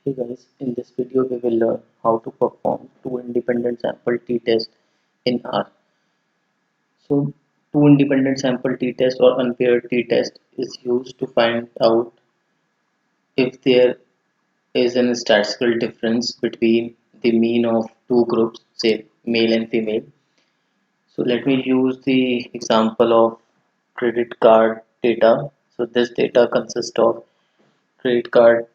Hey guys, in this video we will learn how to perform two independent sample t-test in R. So two independent sample t-test or unpaired t-test is used to find out if there is a statistical difference between the mean of two groups, say male and female. So let me use the example of credit card data. So this data consists of credit card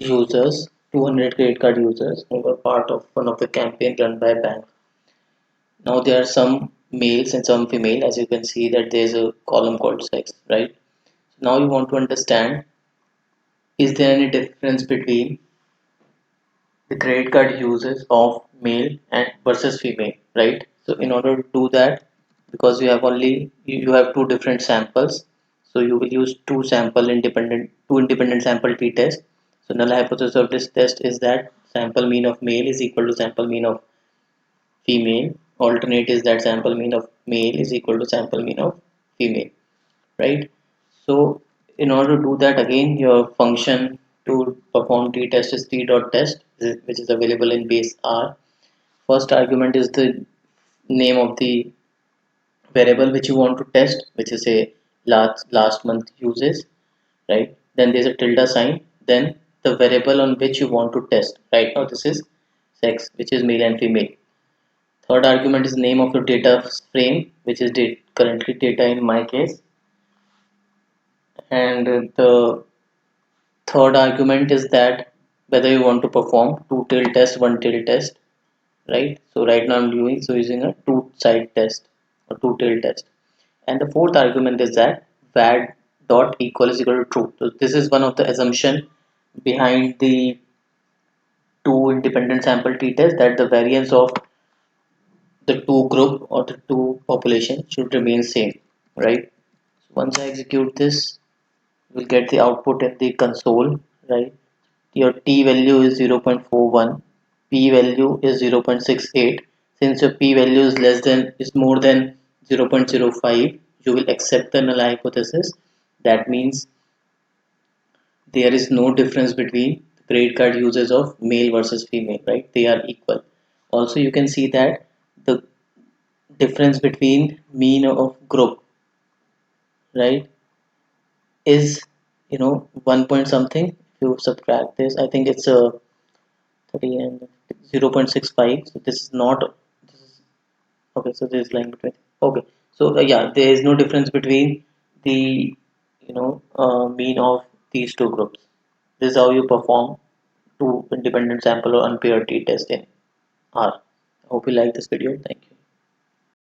users, 200 credit card users who were part of one of the campaign run by a bank. Now there are some males and some female, as you can see that there's a column called sex, right? Now you want to understand, is there any difference between the credit card users of male and versus female, right? So in order to do that, because you have two different samples, so you will use two independent sample t-test. So null hypothesis of this test is that sample mean of male is equal to sample mean of female. Alternate is that sample mean of male is equal to sample mean of female, right? So in order to do that, again your function to perform t-test is t.test, which is available in base R. First argument is the name of the variable which you want to test, which is a last month uses, right? Then there's a tilde sign, then the variable on which you want to test. Right now this is sex, which is male and female. Third argument is name of your data frame, which is currently data in my case. And the third argument is that whether you want to perform two tail test, one tail test, right? So right now I'm using a two side test or two tail test. And the fourth argument is that vad dot equal is equal to true. So this is one of the assumption behind the two independent sample t-test, that the variance of the two group or the two population should remain same, right? So once I execute this, we'll get the output in the console, right? Your t value is 0.41, p value is 0.68. Since your p value is more than 0.05, you will accept the null hypothesis. That means there is no difference between credit card users of male versus female, right? They are equal. Also you can see that the difference between mean of group, right, is 1 point something. If you subtract this, I think it's a 30 and 0.65. So this is not this is, okay, so this is line between. Okay, so yeah, there is no difference between the mean of these two groups. This is how you perform two independent sample or unpaired t-test in R. I hope you like this video. Thank you.